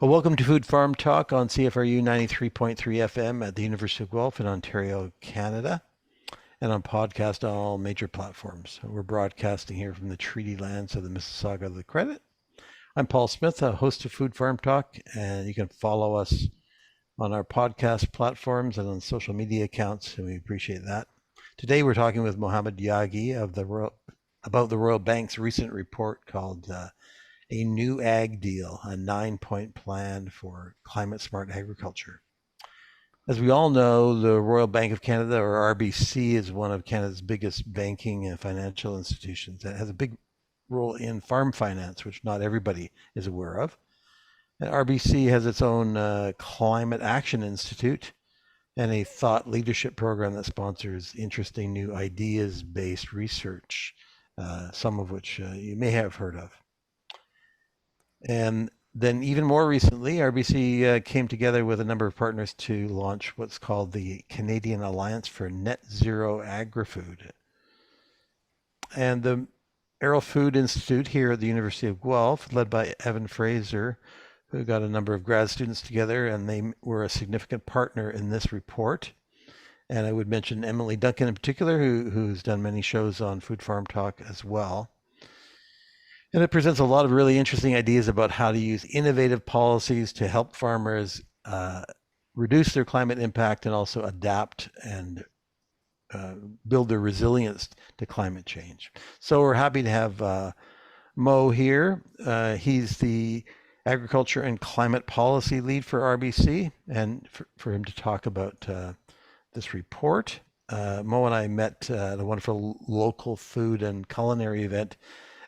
Well, welcome to Food Farm Talk on CFRU 93.3 FM at the University of Guelph in Ontario, Canada, and on podcast on all major platforms. We're broadcasting here from the treaty lands of the Mississauga of the Credit. I'm Paul Smith, a host of Food Farm Talk, and you can follow us on our podcast platforms and on social media accounts, and we appreciate that. Today we're talking with Mohamad Yaghi about the Royal Bank's recent report called A New Ag Deal, a 9-point plan for climate smart agriculture. As we all know, the Royal Bank of Canada, or RBC, is one of Canada's biggest banking and financial institutions. It has a big role in farm finance, which not everybody is aware of. And RBC has its own Climate Action Institute and a thought leadership program that sponsors interesting new ideas-based research, some of which you may have heard of. And then even more recently, RBC came together with a number of partners to launch what's called the Canadian Alliance for Net Zero Agri-Food. And the Arrell Food Institute here at the University of Guelph, led by Evan Fraser, who got a number of grad students together, and they were a significant partner in this report. And I would mention Emily Duncan in particular, who's done many shows on Food Farm Talk as well. And it presents a lot of really interesting ideas about how to use innovative policies to help farmers reduce their climate impact and also adapt and build their resilience to climate change. So we're happy to have Mo here. He's the Agriculture and Climate Policy Lead for RBC, and for him to talk about this report. Mo and I met at a wonderful local food and culinary event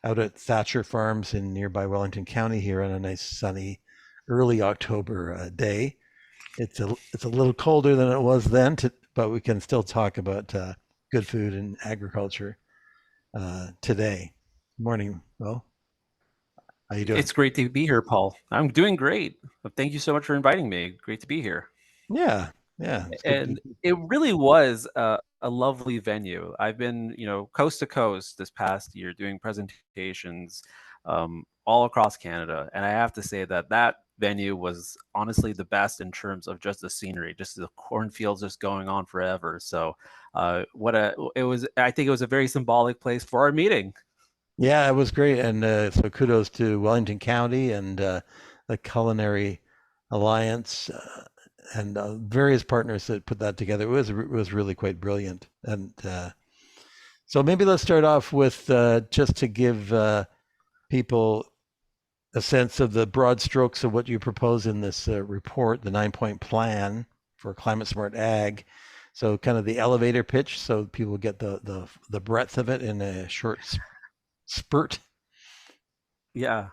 out at Thatcher Farms in nearby Wellington County here on a nice sunny early October day. It's a little colder than it was then, but we can still talk about good food and agriculture today. Morning, Mo. How you doing? It's great to be here, Paul. I'm doing great. Thank you so much for inviting me. Great to be here. Yeah. And it really was a lovely venue. I've been, coast to coast this past year doing presentations all across Canada. And I have to say that venue was honestly the best in terms of just the scenery, just the cornfields just going on forever. So I think it was a very symbolic place for our meeting. Yeah, it was great. And so kudos to Wellington County and the Culinary Alliance and various partners that put that together. It was really quite brilliant. And so maybe let's start off with just to give people a sense of the broad strokes of what you propose in this report, the 9-point plan for climate smart ag. So kind of the elevator pitch, so people get the breadth of it in a short spurt. Yeah.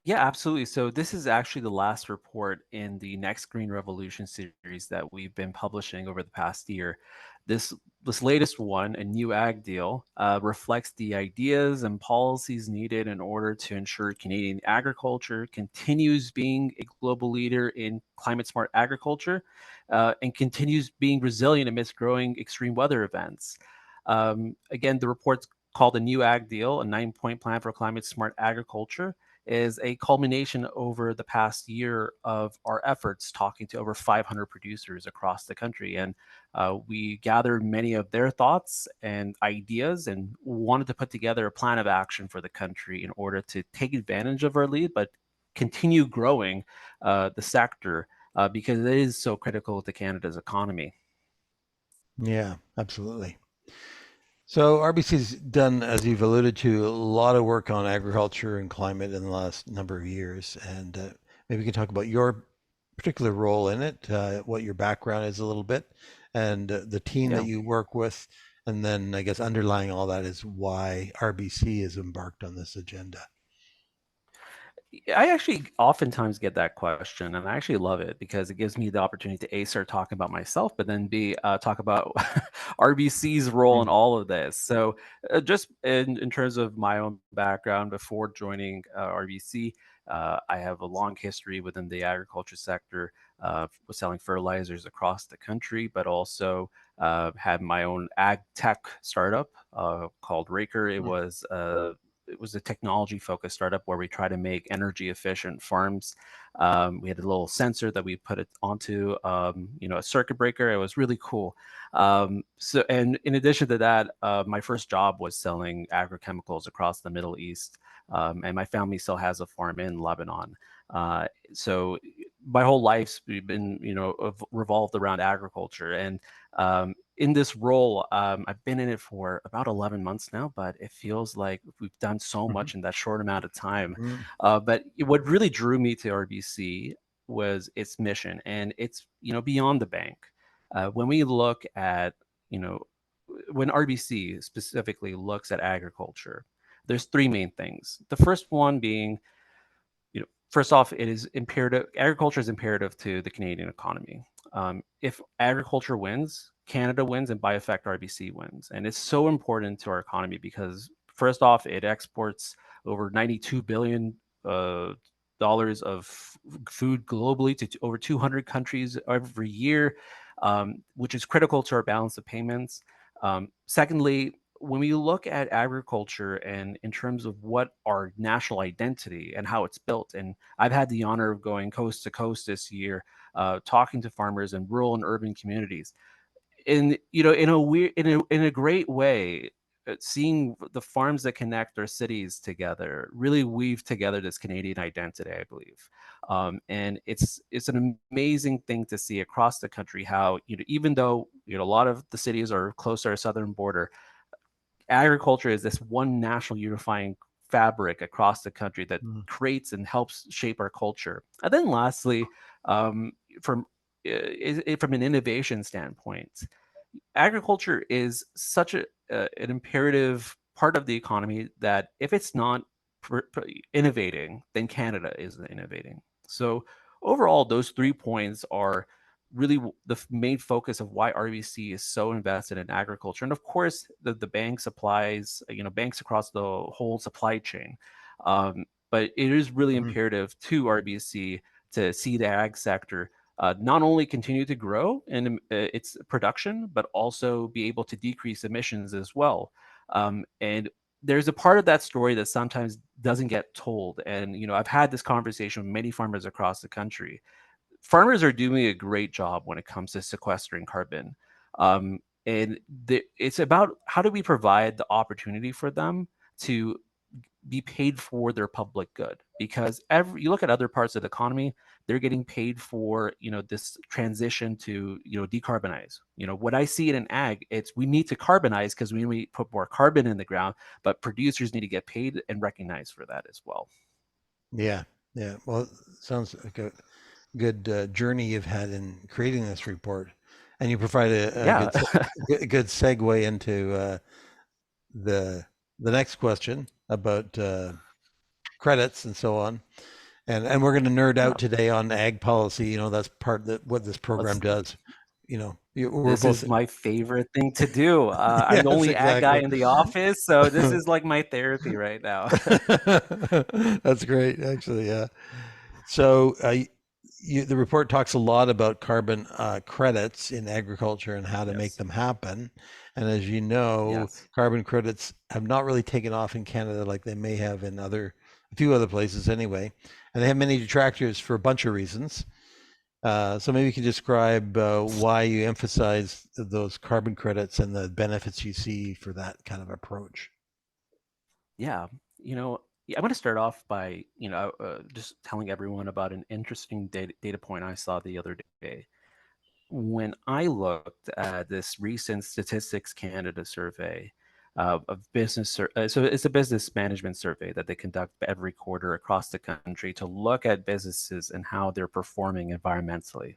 Yeah, absolutely. So this is actually the last report in the Next Green Revolution series that we've been publishing over the past year. This latest one, A New Ag Deal, reflects the ideas and policies needed in order to ensure Canadian agriculture continues being a global leader in climate smart agriculture and continues being resilient amidst growing extreme weather events. Again, the report's called A New Ag Deal, a 9-point plan for climate smart agriculture, is a culmination over the past year of our efforts talking to over 500 producers across the country. And we gathered many of their thoughts and ideas and wanted to put together a plan of action for the country in order to take advantage of our lead, but continue growing the sector because it is so critical to Canada's economy. Yeah, absolutely. So RBC's done, as you've alluded to, a lot of work on agriculture and climate in the last number of years. And maybe we can talk about your particular role in it, what your background is a little bit, and the team that you work with. And then I guess underlying all that is why RBC has embarked on this agenda. I actually oftentimes get that question, and I actually love it because it gives me the opportunity to A, start talking about myself, but then B, talk about RBC's role in all of this. So just in terms of my own background before joining RBC, I have a long history within the agriculture sector, was selling fertilizers across the country, but also had my own ag tech startup called Raker. It was it was a technology focused startup where we try to make energy efficient farms. We had a little sensor that we put it onto, a circuit breaker. It was really cool. And in addition to that, my first job was selling agrochemicals across the Middle East. And my family still has a farm in Lebanon. So my whole life's been, revolved around agriculture. And in this role, I've been in it for about 11 months now, but it feels like we've done so Hmm. much in that short amount of time. Hmm. But what really drew me to RBC was its mission, and it's, beyond the bank. When we look at, you know, when RBC specifically looks at agriculture, there's three main things. The first one being, first off, it is imperative. Agriculture is imperative to the Canadian economy. If agriculture wins, Canada wins, and by effect, RBC wins. And it's so important to our economy because, first off, it exports over $92 billion of food globally to over 200 countries every year, which is critical to our balance of payments. Secondly, when we look at agriculture and in terms of what our national identity and how it's built, and I've had the honor of going coast to coast this year, talking to farmers in rural and urban communities, in in a weird, in a great way, seeing the farms that connect our cities together really weave together this Canadian identity, I believe. And it's an amazing thing to see across the country how, even though, a lot of the cities are close to our southern border, agriculture is this one national unifying fabric across the country that Hmm. creates and helps shape our culture. And then lastly, um, from from an innovation standpoint, agriculture is such an imperative part of the economy that if it's not innovating, then Canada isn't innovating. So overall, those 3 points are really the main focus of why RBC is so invested in agriculture. And of course, the bank supplies, banks across the whole supply chain. But it is really Hmm. imperative to RBC to see the ag sector not only continue to grow in its production, but also be able to decrease emissions as well. And there's a part of that story that sometimes doesn't get told. And, I've had this conversation with many farmers across the country. Farmers are doing a great job when it comes to sequestering carbon. Um, and it's about how do we provide the opportunity for them to be paid for their public good, because you look at other parts of the economy, they're getting paid for, this transition to, decarbonize. What I see in an ag, it's we need to carbonize because we need to put more carbon in the ground, but producers need to get paid and recognized for that as well. Yeah, yeah. Well, sounds like a good journey you've had in creating this report, and you provide a Yeah. good segue into the the next question about credits and so on. And we're going to nerd Yeah, out today on ag policy. That's part that what this program let's does. We're This both. is my favorite thing to do. I'm the Yes, only ag guy exactly. in the office, so this is like my therapy right now. That's great, actually. Yeah. So the report talks a lot about carbon credits in agriculture and how to make Yes. them happen. And as you know, Yes. carbon credits have not really taken off in Canada like they may have in a few other places anyway. And they have many detractors for a bunch of reasons. So maybe you can describe why you emphasize those carbon credits and the benefits you see for that kind of approach. Yeah. Yeah, I'm going to start off by, just telling everyone about an interesting data point I saw the other day. When I looked at this recent Statistics Canada survey of so it's a business management survey that they conduct every quarter across the country to look at businesses and how they're performing environmentally.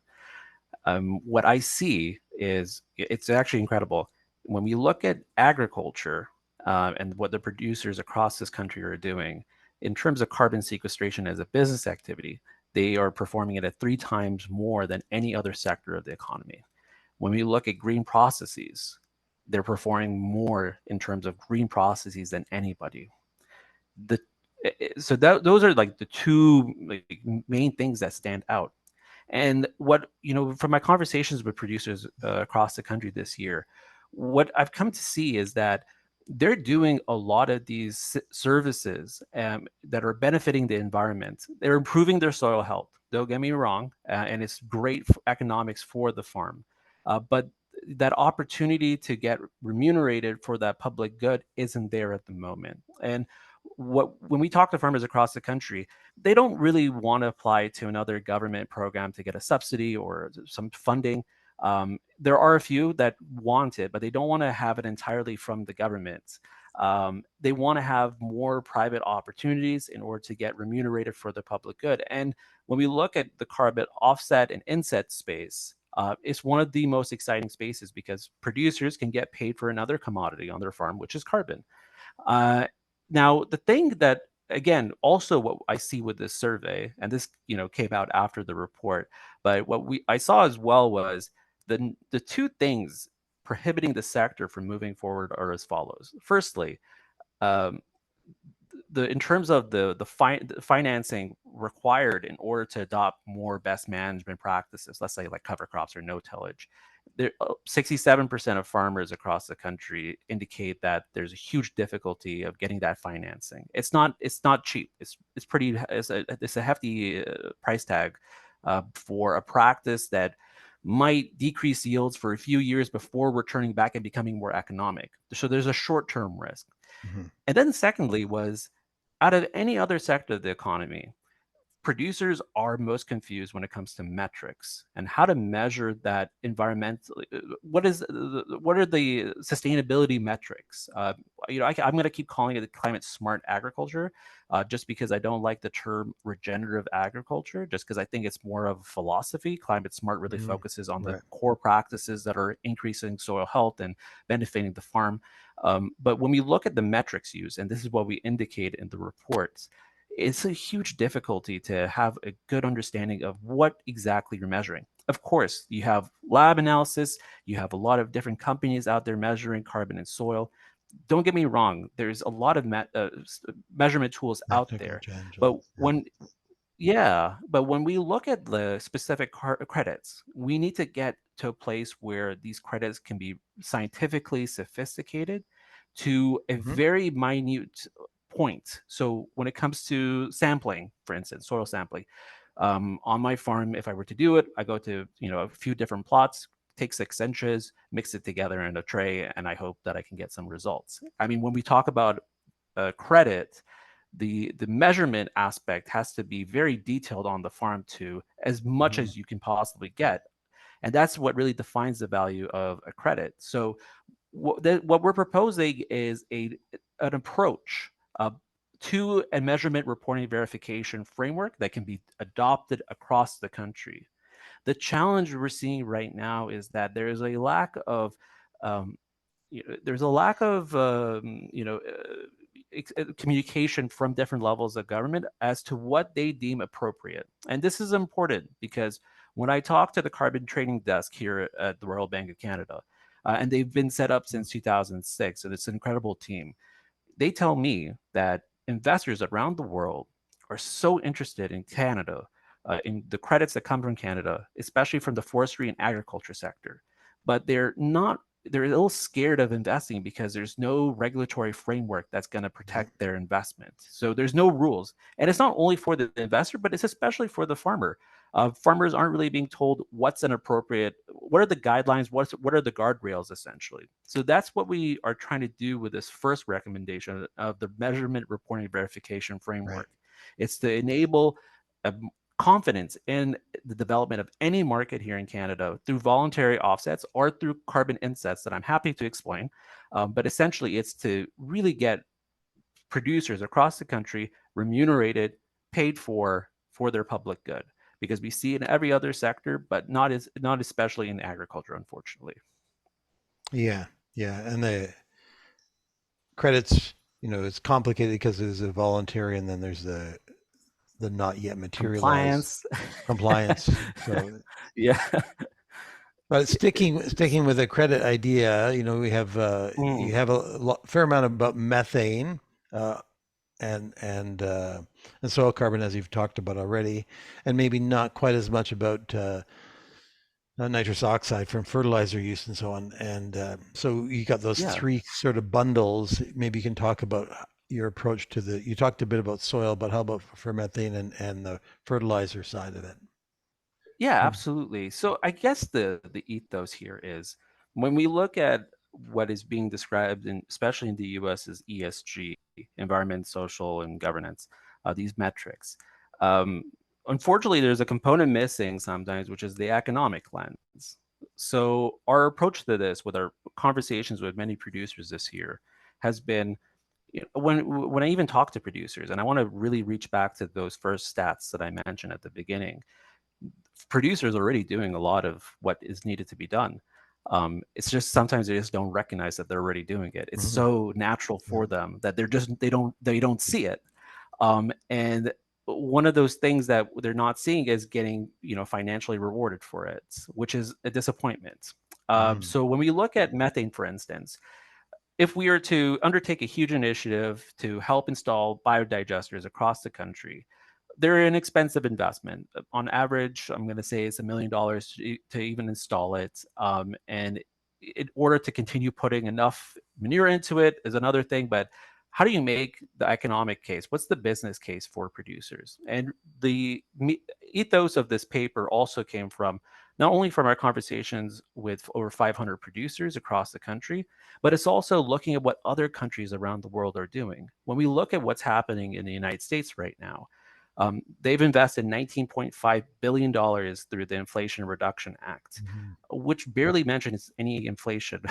What I see is it's actually incredible. When we look at agriculture and what the producers across this country are doing in terms of carbon sequestration as a business activity, they are performing it at 3 times more than any other sector of the economy. When we look at green processes, they're performing more in terms of green processes than anybody. The so those are like the two like, main things that stand out. And what, from my conversations with producers across the country this year, what I've come to see is that they're doing a lot of these services that are benefiting the environment. They're improving their soil health. Don't get me wrong, and it's great for economics for the farm. But that opportunity to get remunerated for that public good isn't there at the moment. And when we talk to farmers across the country, they don't really want to apply to another government program to get a subsidy or some funding. There are a few that want it, but they don't want to have it entirely from the government. They want to have more private opportunities in order to get remunerated for the public good. And when we look at the carbon offset and inset space, it's one of the most exciting spaces because producers can get paid for another commodity on their farm, which is carbon. Uh, Now, the thing that, again, also what I see with this survey, and this came out after the report, but what I saw as well was the two things prohibiting the sector from moving forward are as follows. Firstly, um, in terms of the financing required in order to adopt more best management practices, let's say like cover crops or no tillage, 67% of farmers across the country indicate that there's a huge difficulty of getting that financing. It's not cheap. It's a hefty price tag for a practice that might decrease yields for a few years before returning back and becoming more economic. So there's a short-term risk. Hmm. And then secondly was, out of any other sector of the economy, producers are most confused when it comes to metrics and how to measure that environmentally. What are the sustainability metrics? I'm going to keep calling it climate smart agriculture, just because I don't like the term regenerative agriculture, just because I think it's more of a philosophy. Climate smart really Hmm. focuses on the Right. core practices that are increasing soil health and benefiting the farm. But when we look at the metrics used, and this is what we indicate in the reports, it's a huge difficulty to have a good understanding of what exactly you're measuring. Of course, you have lab analysis, you have a lot of different companies out there measuring carbon and soil. Don't get me wrong, there's a lot of measurement tools out Technical there. challenges. But Yeah. when we look at the specific credits, we need to get to a place where these credits can be scientifically sophisticated to a Hmm. very minute point. So when it comes to sampling, for instance, soil sampling, on my farm, if I were to do it, I go to a few different plots, take 6 inches, mix it together in a tray, and I hope that I can get some results. I mean, when we talk about credit, the measurement aspect has to be very detailed on the farm to as much Hmm. as you can possibly get, and that's what really defines the value of a credit. So what we're proposing is an approach uh, to a measurement reporting verification framework that can be adopted across the country. The challenge we're seeing right now is that there is a lack of um, there's a lack of communication from different levels of government as to what they deem appropriate. And this is important because when I talk to the carbon trading desk here at the Royal Bank of Canada, and they've been set up since 2006, and it's an incredible team, they tell me that investors around the world are so interested in Canada, in the credits that come from Canada, especially from the forestry and agriculture sector, but they're a little scared of investing because there's no regulatory framework that's going to Right. protect their investment. So there's no rules. And it's not only for the investor, but it's especially for the farmer. Farmers aren't really being told what are the guidelines, what are the guardrails essentially. So that's what we are trying to do with this first recommendation of the measurement reporting verification Right. framework. It's to enable confidence in the development of any market here in Canada through voluntary offsets or through carbon insets that I'm happy to explain. But essentially, it's to really get producers across the country remunerated, paid for their public good. Because we see it in every other sector, but not especially in agriculture, unfortunately. Yeah. Yeah. And the credits, it's complicated because there's a voluntary and then there's the not yet materialized Compliance. compliance. So, Yeah. but sticking with the credit idea, we have you Mm. have a fair amount about methane, uh, and soil carbon as you've talked about already, and maybe not quite as much about nitrous oxide from fertilizer use and so on. And so you got those Yeah. three sort of bundles. Maybe you can talk about your approach to the. You talked a bit about soil, but how about for methane and the fertilizer side of it? Yeah, absolutely. So I guess the ethos here is when we look at what is being described in, especially in the US, as ESG, environment, social, and governance, these metrics. Um, Unfortunately, there's a component missing sometimes, which is the economic lens. So our approach to this, with our conversations with many producers this year, has been, when I even talk to producers, and I want to really reach back to those first stats that I mentioned at the beginning. Producers are already doing a lot of what is needed to be done. It's just sometimes they just don't recognize that they're already doing it. It's Mm-hmm. so natural for them that they don't see it. And one of those things that they're not seeing is getting, financially rewarded for it, which is a disappointment. Mm-hmm. So when we look at methane, for instance, if we are to undertake a huge initiative to help install biodigesters across the country, they're an expensive investment. On average, I'm going to say it's $1 million to even install it. And in order to continue putting enough manure into it is another thing. But how do you make the economic case? What's the business case for producers? And the ethos of this paper also came from not only from our conversations with over 500 producers across the country, but it's also looking at what other countries around the world are doing. When we look at what's happening in the United States right now, they've invested $19.5 billion through the Inflation Reduction Act, Mm-hmm. which Yep. barely mentions any inflation.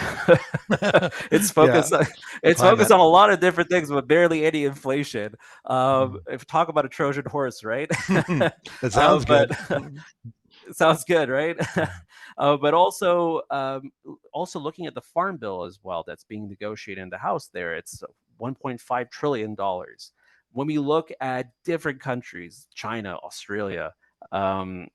it's Yeah. focused on, it's focused Climate. on a lot of different things, but barely any inflation. Mm. If talk about a Trojan horse, right? That sounds But good. sounds good, right? Mm. But also looking at the farm bill as well that's being negotiated in the House there, it's $1.5 trillion. When we look at different countries, China, Australia, um,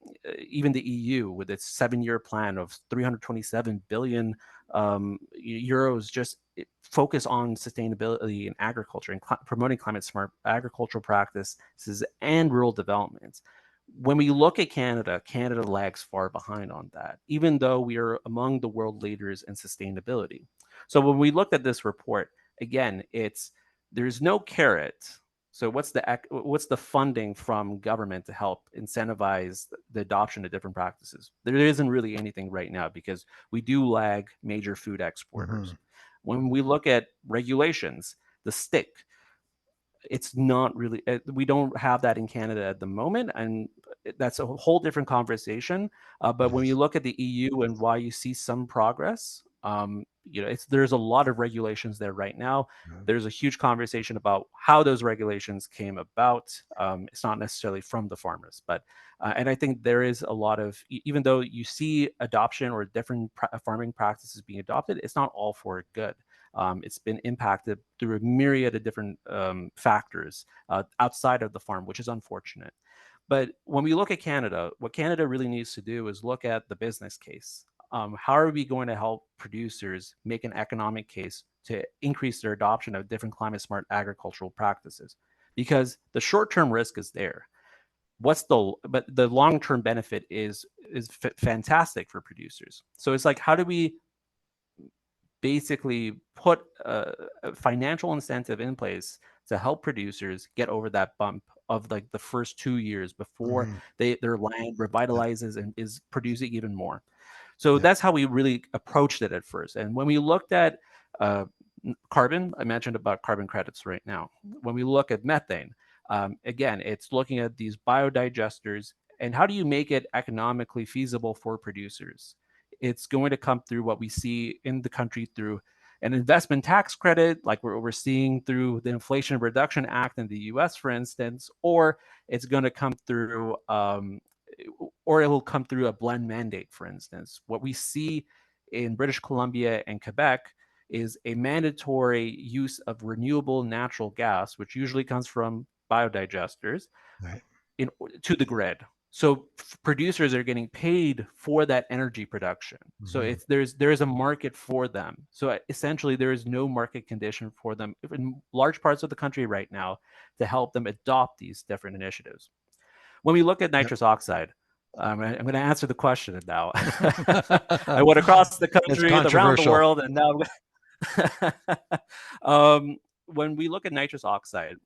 even the EU with its 7-year plan of 327 billion euros, just focus on sustainability in agriculture and promoting climate smart agricultural practices and rural development. When we look at Canada, Canada lags far behind on that, even though we are among the world leaders in sustainability. So when we looked at this report, again, there's no carrot. So what's the funding from government to help incentivize the adoption of different practices? There isn't really anything right now because we do lag major food Mm-hmm. exporters. When we look at regulations, the stick, it's not really, we don't have that in Canada at the moment, and that's a whole different conversation. But when you Yes. look at the EU and why you see some progress, there's a lot of regulations there right now. Yeah. There's a huge conversation about how those regulations came about. It's not necessarily from the farmers, but and I think there is a lot of, even though you see adoption or different farming practices being adopted, it's not all for good. It's been impacted through a myriad of different factors outside of the farm, which is unfortunate. But when we look at Canada, what Canada really needs to do is look at the business case. How are we going to help producers make an economic case to increase their adoption of different climate smart agricultural practices? Because the short term risk is there. But the long term benefit is fantastic for producers. So it's like, how do we basically put a financial incentive in place to help producers get over that bump of like the first 2 years before Mm-hmm. their land Yep. revitalizes and is producing even more. So Yep. that's how we really approached it at first. And when we looked at uh, carbon, I mentioned about carbon credits right now. When we look at methane, again, it's looking at these biodigesters and how do you make it economically feasible for producers? It's going to come through what we see in the country through an investment tax credit, like we're seeing through the Inflation Reduction Act in the US, for instance, or it's going to come through, or it will come through a blend mandate, for instance. What we see in British Columbia and Quebec is a mandatory use of renewable natural gas, which usually comes from biodigesters, Right. in, to the grid. So producers are getting paid for that energy production. So Mm-hmm. there's a market for them. So essentially, there is no market condition for them in large parts of the country right now to help them adopt these different initiatives. When we look at Yep. nitrous oxide, I'm going to answer the question now. I went across the It's country, around the controversial. world, and now when we look at nitrous oxide,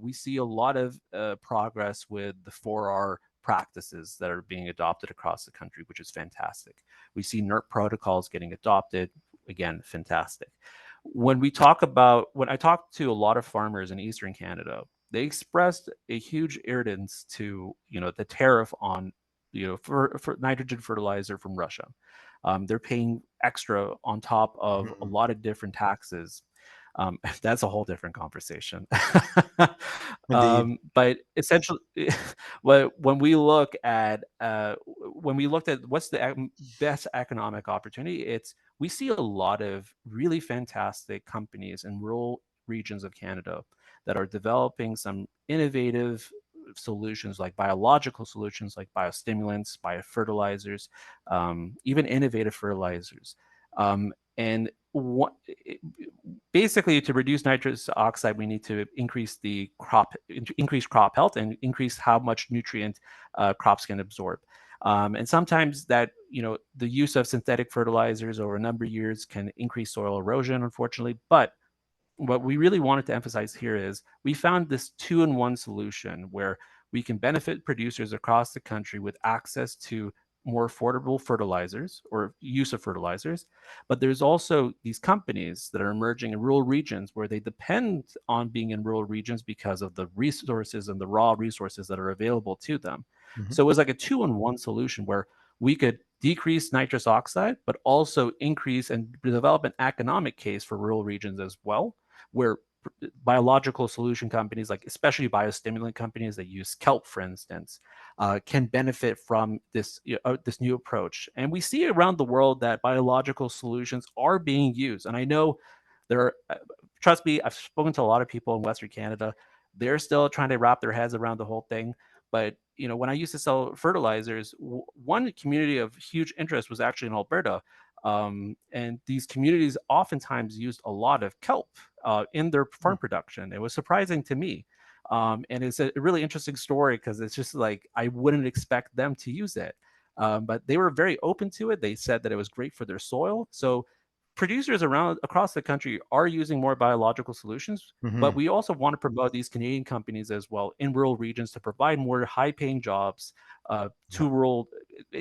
we see a lot of progress with the 4R practices that are being adopted across the country, which is fantastic. We see NERP protocols getting adopted, again, fantastic. When I talked to a lot of farmers in Eastern Canada, they expressed a huge irritance to, the tariff on, for nitrogen fertilizer from Russia. They're paying extra on top of a Mhm. lot of different taxes. That's a whole different conversation. Indeed. But essentially, when we look at what's the best economic opportunity, we see a lot of really fantastic companies in rural regions of Canada that are developing some innovative solutions like biological solutions like biostimulants, biofertilizers, even innovative fertilizers. And what basically, to reduce nitrous oxide, we need to increase crop health and increase how much nutrient crops can absorb. And sometimes that, the use of synthetic fertilizers over a number of years can increase soil erosion, unfortunately. But what we really wanted to emphasize here is we found this two-in-one solution where we can benefit producers across the country with access to more affordable fertilizers or use of fertilizers. But there's also these companies that are emerging in rural regions where they depend on being in rural regions because of the resources and the raw resources that are available to them. Mhm. So it was like a two-in-one solution where we could decrease nitrous oxide, but also increase and develop an economic case for rural regions as well, where biological solution companies, like especially biostimulant companies that use kelp, for instance, can benefit from this new approach. And we see around the world that biological solutions are being used. And I know there are, trust me, I've spoken to a lot of people in Western Canada. They're still trying to wrap their heads around the whole thing. But when I used to sell fertilizers, one community of huge interest was actually in Alberta, and these communities oftentimes used a lot of kelp in their farm production. It was surprising to me. And it's a really interesting story because it's just like I wouldn't expect them to use it. But they were very open to it. They said that it was great for their soil. So producers around across the country are using more biological solutions, but Mhm. we also want to promote these Canadian companies as well in rural regions to provide more high-paying jobs Yeah. to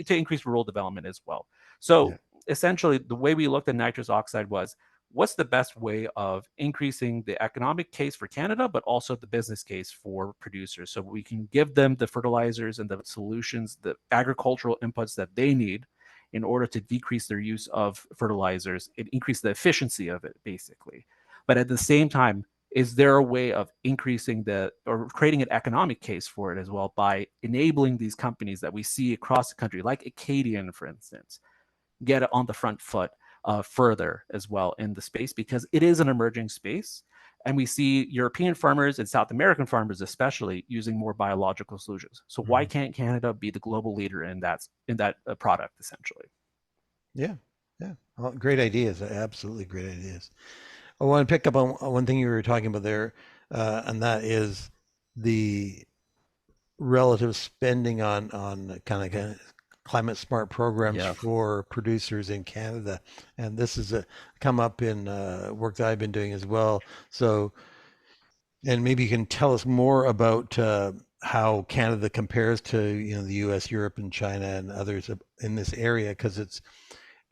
increase rural development as well. Yeah. So essentially, the way we looked at nitrous oxide was what's the best way of increasing the economic case for Canada, but also the business case for producers, so we can give them the fertilizers and the solutions, the agricultural inputs that they need in order to decrease their use of fertilizers and increase the efficiency of it, basically. But at the same time, is there a way of increasing or creating an economic case for it as well by enabling these companies that we see across the country, like Acadian, for instance, get it on the front foot further as well in the space, because it is an emerging space. And we see European farmers and South American farmers, especially, using more biological solutions. So why Mhm. can't Canada be the global leader in that product, essentially? Yeah. Yeah. Well, great ideas. Absolutely great ideas. I want to pick up on one thing you were talking about there, and that is the relative spending on kind of climate smart programs Yeah. for producers in Canada, and this is come up in work that I've been doing as well. So, and maybe you can tell us more about how Canada compares to the U.S., Europe, and China and others in this area, because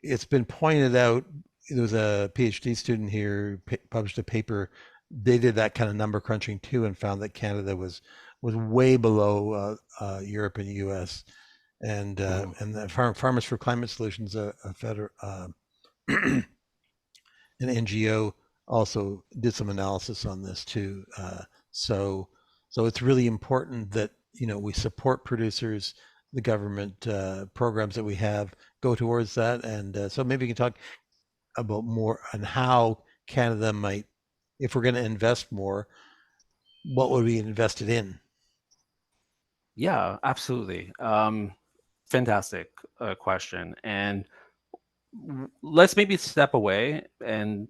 it's been pointed out. There was a PhD student here published a paper. They did that kind of number crunching too, and found that Canada was way below Europe and U.S. Mm. And the Farmers for Climate Solutions, a federal an NGO, also did some analysis on this too. So so it's really important that we support producers. The government programs that we have go towards that, and so maybe you can talk about more on how Canada might, if we're going to invest more, what would be invested in? Yeah, absolutely. Fantastic question. And let's maybe step away and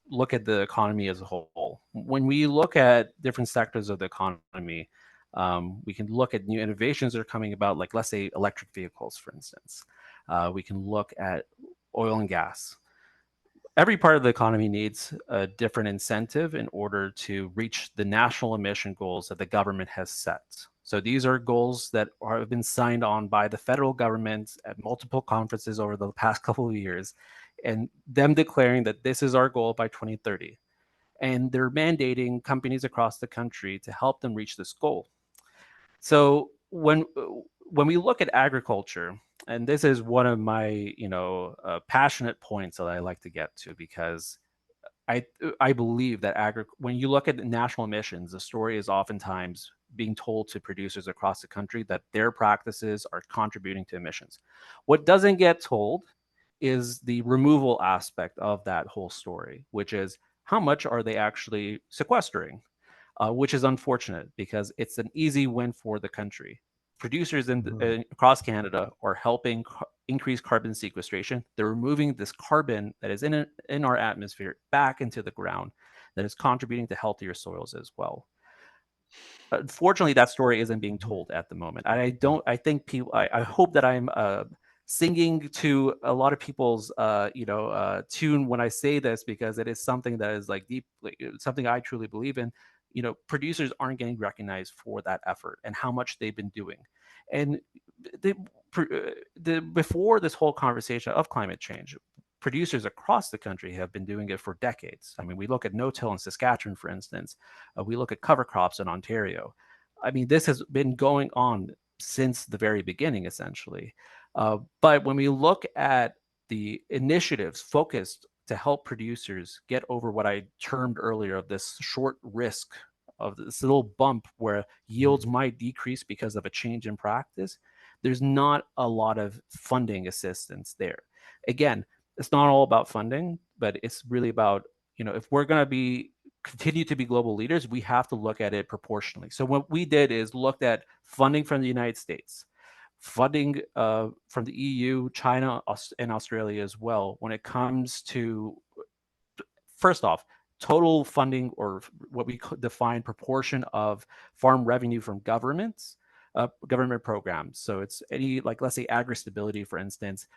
look at the economy as a whole. When we look at different sectors of the economy, We can look at new innovations that are coming about, like let's say electric vehicles, for instance. We can look at oil and gas. Every part of the economy needs a different incentive in order to reach the national emission goals that the government has set. So these are goals that have been signed on by the federal government at multiple conferences over the past couple of years, and them declaring that this is our goal by 2030. And they're mandating companies across the country to help them reach this goal. So when we look at agriculture, and this is one of my passionate points that I like to get to, because I believe that when you look at national emissions, the story is oftentimes being told to producers across the country that their practices are contributing to emissions. What doesn't get told is the removal aspect of that whole story, which is how much are they actually sequestering, which is unfortunate because it's an easy win for the country. Producers Hmm. across Canada are helping increase carbon sequestration. They're removing this carbon that is in our atmosphere back into the ground, that is contributing to healthier soils as well. Unfortunately, that story isn't being told at the moment. I don't. I think people. I hope that I'm singing to a lot of people's tune when I say this, because it is something that is like deep, something I truly believe in. Producers aren't getting recognized for that effort and how much they've been doing. And the, before this whole conversation of climate change, producers across the country have been doing it for decades. I mean, we look at no-till in Saskatchewan, for instance. We look at cover crops in Ontario. I mean, this has been going on since the very beginning, essentially. But when we look at the initiatives focused to help producers get over what I termed earlier of this short risk, of this little bump where yields Hmm. might decrease because of a change in practice, there's not a lot of funding assistance there. Again, it's not all about funding, but it's really about, if we're going to be continue to be global leaders, we have to look at it proportionally. So what we did is looked at funding from the United States, funding from the EU, China, and Australia as well, when it comes to, first off, total funding, or what we define proportion of farm revenue from government programs. So it's any, like, let's say agri stability, for instance,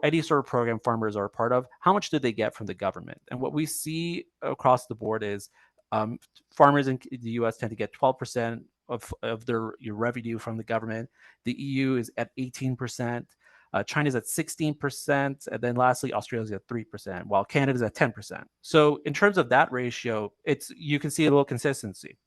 any sort of program farmers are a part of. How much do they get from the government? And what we see across the board is um, farmers in the U.S. tend to get 12% of their your revenue from the government. The EU is at 18%. China's at 16%, and then lastly, Australia's at 3%, while Canada's at 10%. So in terms of that ratio, you can see a little consistency.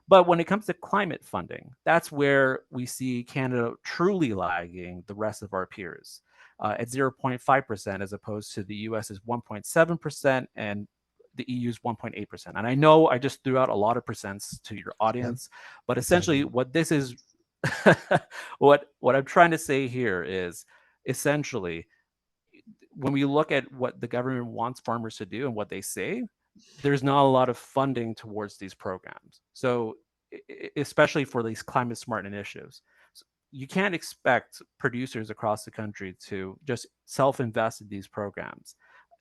But when it comes to climate funding, that's where we see Canada truly lagging the rest of our peers at 0.5%, as opposed to the US's 1.7% and the EU's 1.8%. And I know I just threw out a lot of percents to your Yep. audience, but Thank essentially you. what this is, what I'm trying to say here is, essentially, when we look at what the government wants farmers to do and what they say, there's not a lot of funding towards these programs. So, especially for these climate smart initiatives, you can't expect producers across the country to just self-invest in these programs.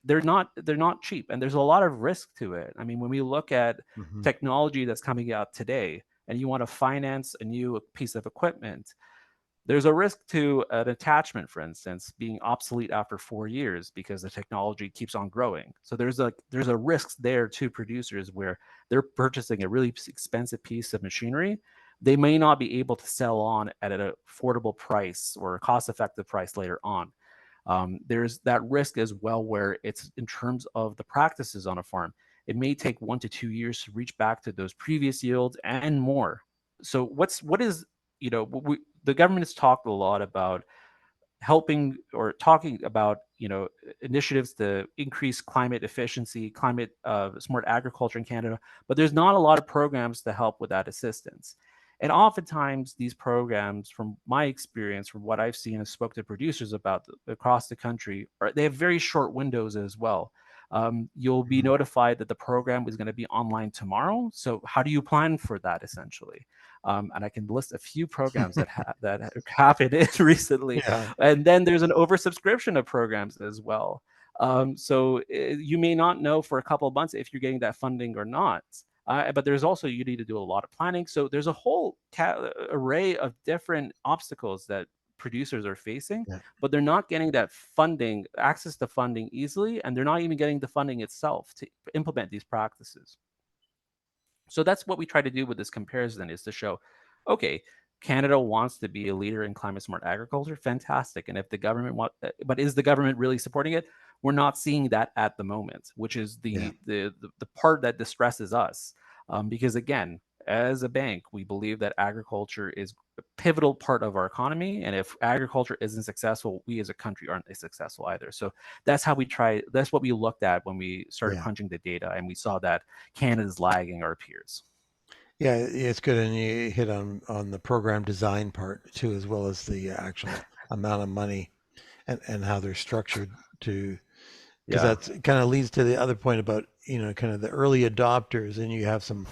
They're not cheap, and there's a lot of risk to it. I mean, when we look at Hmm. technology that's coming out today, and you want to finance a new piece of equipment, there's a risk to an attachment, for instance, being obsolete after 4 years because the technology keeps on growing. So there's a risk there to producers where they're purchasing a really expensive piece of machinery. They may not be able to sell on at an affordable price or a cost-effective price later on. There's that risk as well, where it's in terms of the practices on a farm. It may take 1 to 2 years to reach back to those previous yields and more. So what is, the government has talked a lot about helping, or talking about, initiatives to increase climate efficiency, climate smart agriculture in Canada, but there's not a lot of programs to help with that assistance. And oftentimes these programs, from my experience, from what I've seen and spoke to producers about across the country, they have very short windows as well. You'll be notified that the program is going to be online tomorrow. So how do you plan for that, essentially? And I can list a few programs that happened recently. Yeah. And then there's an oversubscription of programs as well. So you may not know for a couple of months if you're getting that funding or not. But there's also, you need to do a lot of planning. So there's a whole array of different obstacles that producers are facing, Yeah. but they're not getting that funding, access to funding easily, and they're not even getting the funding itself to implement these practices. So that's what we try to do with this comparison, is to show, okay, Canada wants to be a leader in climate smart agriculture. Fantastic. And if the government but is the government really supporting it? We're not seeing that at the moment, which is Yeah. the part that distresses us. Because again, as a bank, we believe that agriculture is a pivotal part of our economy. And if agriculture isn't successful, we as a country aren't successful either. So that's how we try, that's what we looked at when we started Yeah. crunching the data, and we saw that Canada's lagging our peers. Yeah, it's good, and you hit on the program design part too, as well as the actual amount of money and how they're structured to, because Yeah. that's kind of leads to the other point about, kind of the early adopters, and you have some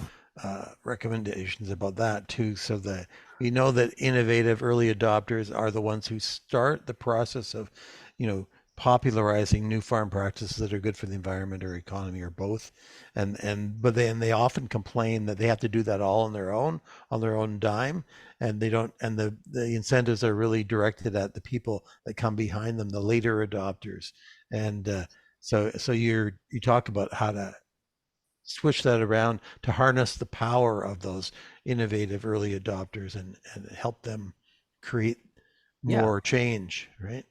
recommendations about that too, so that we know that innovative early adopters are the ones who start the process of, you know, popularizing new farm practices that are good for the environment or economy or both. And but then they often complain that they have to do that all on their own dime, and they don't, and the incentives are really directed at the people that come behind them, the later adopters. And so you talk about how to switch that around to harness the power of those innovative early adopters and help them create Yeah. more change, right?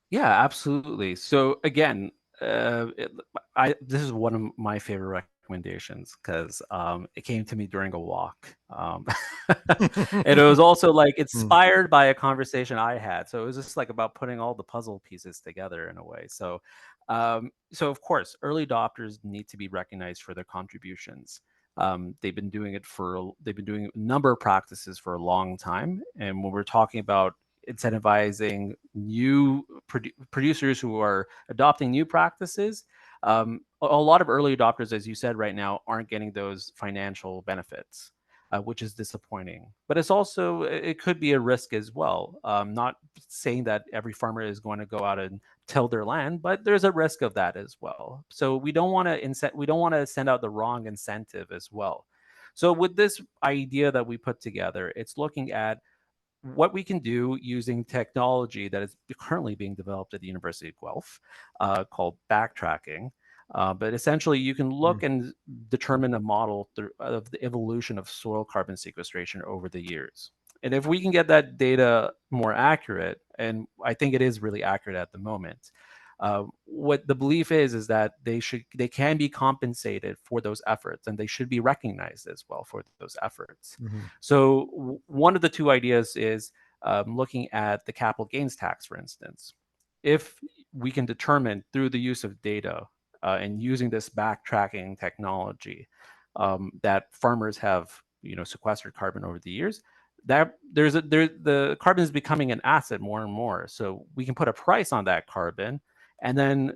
Yeah, absolutely. So again, this is one of my favorite recommendations, because it came to me during a walk, and it was also like Mm, inspired by a conversation I had. So it was just like about putting all the puzzle pieces together in a way. So of course, early adopters need to be recognized for their contributions. They've been doing a number of practices for a long time, and when we're talking about incentivizing new producers who are adopting new practices, a lot of early adopters, as you said, right now aren't getting those financial benefits, which is disappointing. But it's also, it could be a risk as well. Not saying that every farmer is going to go out and till their land, but there's a risk of that as well. So we don't want to send out the wrong incentive as well. So with this idea that we put together, it's looking at what we can do using technology that is currently being developed at the University of Guelph, called backtracking. But essentially, you can look mm. and determine a model of the evolution of soil carbon sequestration over the years. And if we can get that data more accurate, and I think it is really accurate at the moment, what the belief is that they can be compensated for those efforts, and they should be recognized as well for those efforts. Mhm. So one of the two ideas is looking at the capital gains tax, for instance. If we can determine through the use of data, and using this backtracking technology, that farmers have, sequestered carbon over the years, that the carbon is becoming an asset more and more. So we can put a price on that carbon, and then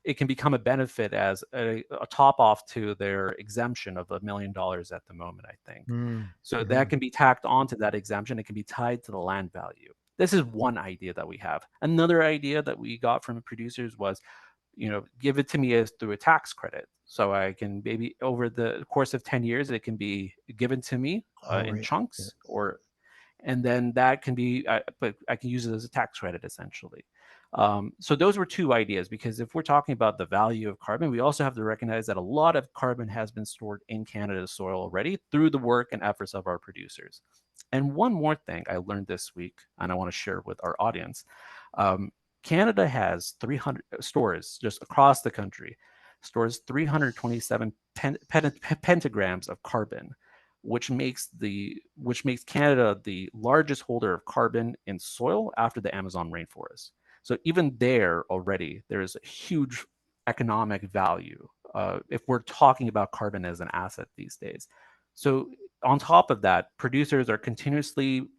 it can become a benefit as a top off to their exemption of $1 million at the moment, I think. Mm, So that mhm. can be tacked onto that exemption. It can be tied to the land value. This is one idea that we have. Another idea that we got from producers was, give it to me as through a tax credit. So I can, maybe over the course of 10 years, it can be given to me All in right. Yeah. chunks, and then that can be, but I can use it as a tax credit essentially. So those were two ideas, because if we're talking about the value of carbon, we also have to recognize that a lot of carbon has been stored in Canada's soil already through the work and efforts of our producers. And one more thing I learned this week, and I want to share with our audience. Um, Canada has 300 stores just across the country, stores 327 pentagrams of carbon, which makes Canada the largest holder of carbon in soil after the Amazon rainforest. So even there already, there is a huge economic value, if we're talking about carbon as an asset these days. So on top of that, producers are continuously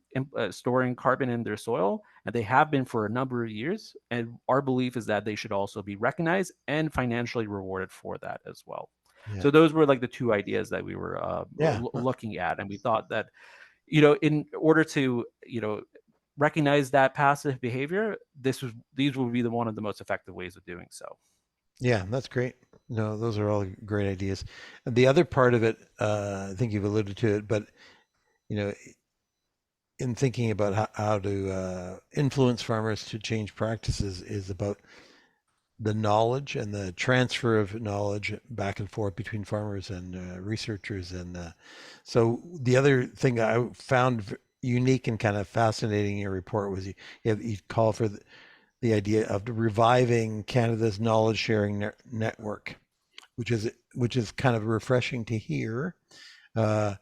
storing carbon in their soil, and they have been for a number of years. And our belief is that they should also be recognized and financially rewarded for that as well. Yeah. So those were like the two ideas that we were Yeah. looking at, and we thought that, in order to, recognize that passive behavior, these would be one of the most effective ways of doing so. Yeah. That's great. No, those are all great ideas. And the other part of it, I think you've alluded to it, but you know, in thinking about how to influence farmers to change practices is about the knowledge and the transfer of knowledge back and forth between farmers and researchers. And so the other thing I found unique and kind of fascinating in your report was you call for the idea of reviving Canada's knowledge sharing network, which is kind of refreshing to hear. Uh,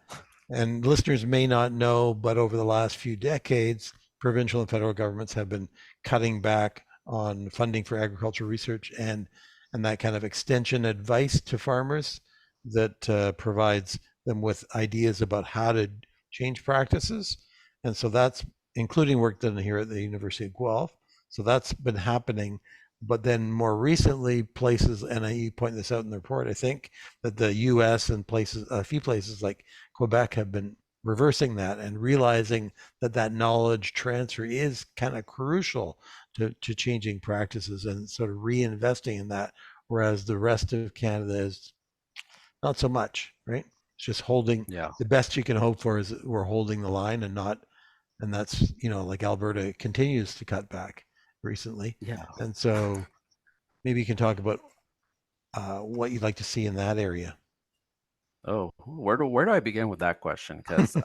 and listeners may not know, but over the last few decades, provincial and federal governments have been cutting back on funding for agricultural research and that kind of extension advice to farmers that provides them with ideas about how to change practices. And so that's including work done here at the University of Guelph. So that's been happening. But then more recently, places, and you point this out in the report, I think, that the US and places, a few places like Quebec have been reversing that and realizing that that knowledge transfer is kind of crucial to changing practices and sort of reinvesting in that, whereas the rest of Canada is not so much, right? It's just holding Yeah. the best you can hope for is we're holding the line and not, and that's, like Alberta continues to cut back recently. Yeah. And so maybe you can talk about what you'd like to see in that area. Oh, where do I begin with that question? Because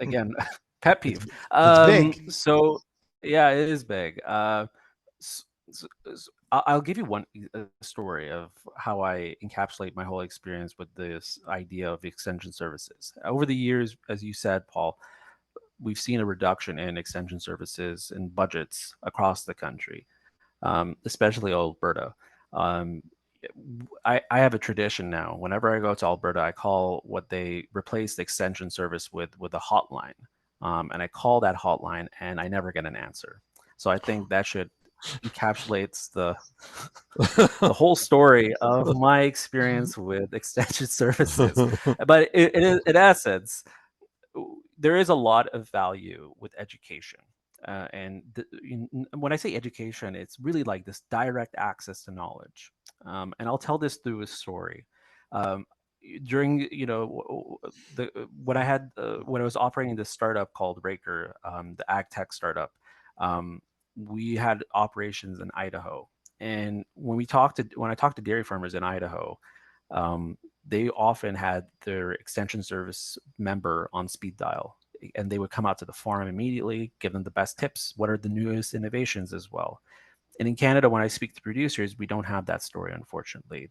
again, pet it's peeve. it's big. So yeah, it is big. I'll give you one story of how I encapsulate my whole experience with this idea of extension services. Over the years, as you said, Paul, we've seen a reduction in extension services and budgets across the country, especially Alberta. Um, I have a tradition now. Whenever I go to Alberta, I call what they replaced the extension service with a hotline, and I call that hotline, and I never get an answer. So I think that should encapsulates the whole story of my experience with extension services. But in essence, there is a lot of value with education. When I say education, it's really like this direct access to knowledge. And I'll tell this through a story. Um, During when I was operating this startup called Raker, the ag tech startup, um, we had operations in Idaho. And when I talked to dairy farmers in Idaho, um, they often had their extension service member on speed dial, and they would come out to the farm immediately, give them the best tips, what are the newest innovations as well. And in Canada, when I speak to producers, we don't have that story, unfortunately.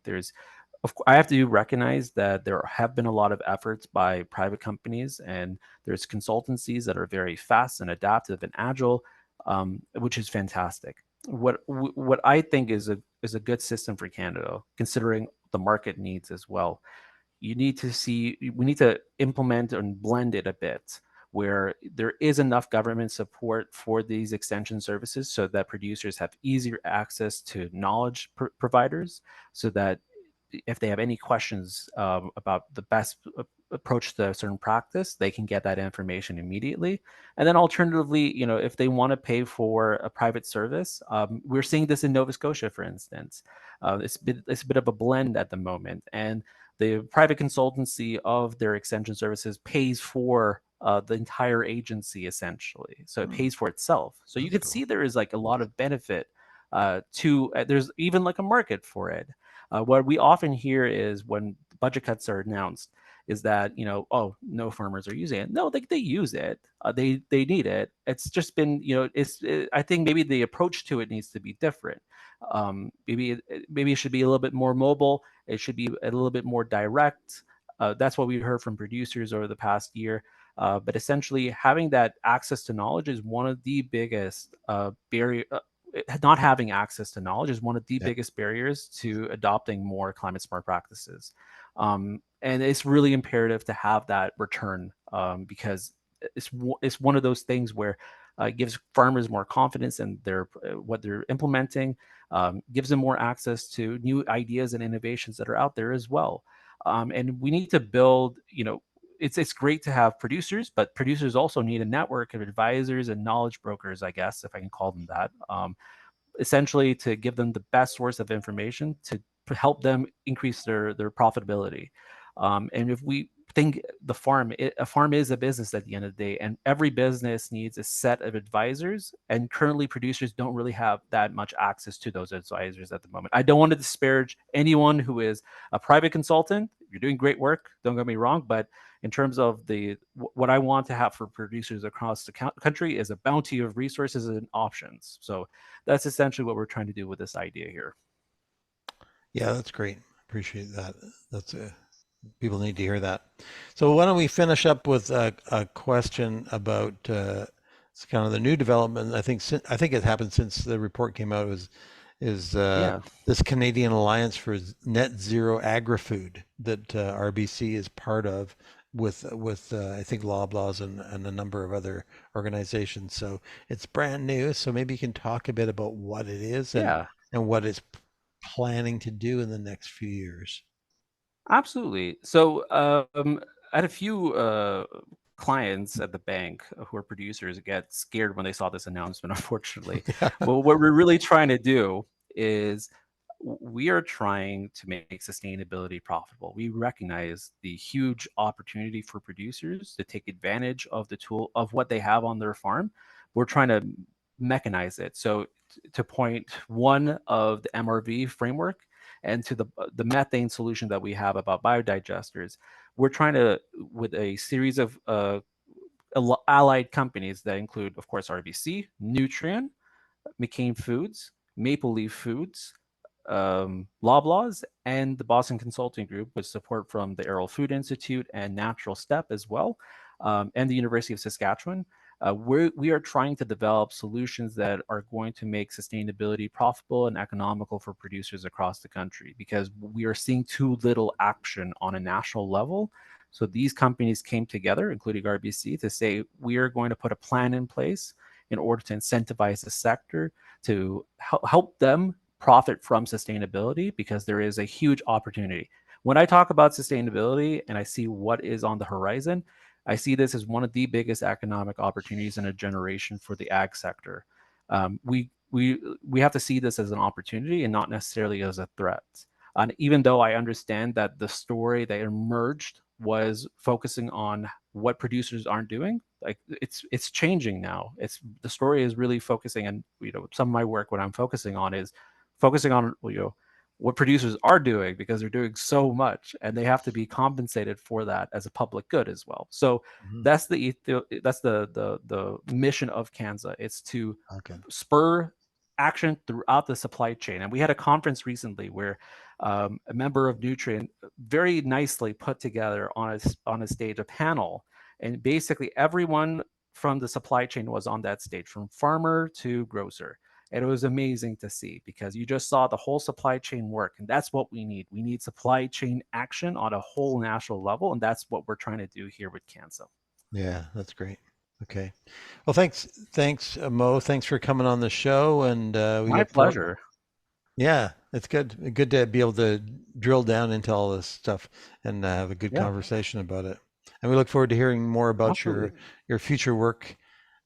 I have to recognize that there have been a lot of efforts by private companies, and there's consultancies that are very fast and adaptive and agile, which is fantastic. What I think is a good system for Canada, considering the market needs as well. We need to implement and blend it a bit where there is enough government support for these extension services so that producers have easier access to knowledge providers, so that if they have any questions about the best approach to a certain practice, they can get that information immediately. And then alternatively, if they want to pay for a private service, we're seeing this in Nova Scotia, for instance. It's a bit of a blend at the moment, and the private consultancy of their extension services pays for the entire agency essentially. So it pays for itself. So you That's can cool. see there is like a lot of benefit there's even like a market for it. What we often hear is when budget cuts are announced, is that oh, no farmers are using it. No, they use it. They need it. It's just been I think maybe the approach to it needs to be different. Maybe it should be a little bit more mobile. It should be a little bit more direct. That's what we heard from producers over the past year. But essentially, having that access to knowledge is one of the biggest barrier. Not having access to knowledge is one of the Yeah. biggest barriers to adopting more climate smart practices. And it's really imperative to have that return, because it's one of those things where it gives farmers more confidence in what they're implementing, gives them more access to new ideas and innovations that are out there as well. And we need to build, it's great to have producers, but producers also need a network of advisors and knowledge brokers, I guess, if I can call them that, essentially to give them the best source of information to help them increase their profitability. And if we think a farm is a business at the end of the day, and every business needs a set of advisors. And currently, producers don't really have that much access to those advisors at the moment. I don't want to disparage anyone who is a private consultant. You're doing great work. Don't get me wrong, but in terms of what I want to have for producers across the country is a bounty of resources and options. So that's essentially what we're trying to do with this idea here. Yeah, that's great. Appreciate that. That's people need to hear that. So why don't we finish up with a question about it's kind of the new development. I think it happened since the report came out. Is Yeah. this Canadian Alliance for Net Zero Agri-Food that RBC is part of with I think Loblaws and a number of other organizations. So it's brand new. So maybe you can talk a bit about what it is Yeah. and what it's planning to do in the next few years. Absolutely. So, I had a few clients at the bank who are producers get scared when they saw this announcement, unfortunately. Yeah. Well, what we're really trying to do is we are trying to make sustainability profitable. We recognize the huge opportunity for producers to take advantage of the tool of what they have on their farm. We're trying to mechanize it. So, to point one of the MRV framework and to the methane solution that we have about biodigesters, we're trying to, with a series of allied companies that include, of course, RBC, Nutrien, McCain Foods, Maple Leaf Foods, Loblaws, and the Boston Consulting Group, with support from the Arrell Food Institute and Natural Step as well, and the University of Saskatchewan. We are trying to develop solutions that are going to make sustainability profitable and economical for producers across the country, because we are seeing too little action on a national level. So these companies came together, including RBC, to say we are going to put a plan in place in order to incentivize the sector to help them profit from sustainability, because there is a huge opportunity. When I talk about sustainability and I see what is on the horizon, I see this as one of the biggest economic opportunities in a generation for the ag sector. We have to see this as an opportunity and not necessarily as a threat. And even though I understand that the story that emerged was focusing on what producers aren't doing, like it's changing now. It's the story is really focusing, and some of my work, what I'm focusing on is focusing on what producers are doing, because they're doing so much and they have to be compensated for that as a public good as well. So Mhm. that's the mission of Kansa. It's to Okay. spur action throughout the supply chain. And we had a conference recently where a member of Nutrien very nicely put together on a stage a panel, and basically everyone from the supply chain was on that stage, from farmer to grocer. And it was amazing to see, because you just saw the whole supply chain work. And that's what we need. We need supply chain action on a whole national level. And that's what we're trying to do here with Kansa. Yeah, that's great. Okay. Well, thanks, Mo. Thanks for coming on the show, and we My look forward. pleasure. Yeah, it's good. Good to be able to drill down into all this stuff and have a good Yeah, conversation about it. And we look forward to hearing more about absolutely. your future work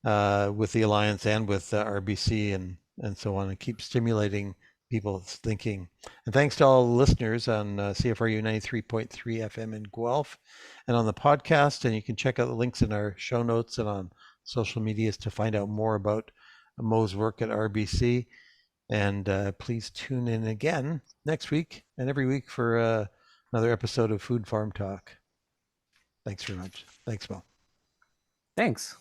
with the Alliance and with RBC and so on, and keep stimulating people's thinking. And thanks to all the listeners on CFRU 93.3 FM in Guelph and on the podcast. And you can check out the links in our show notes and on social medias to find out more about Mo's work at RBC. And please tune in again next week and every week for another episode of Food Farm Talk. Thanks very much. Thanks, Mo. Thanks.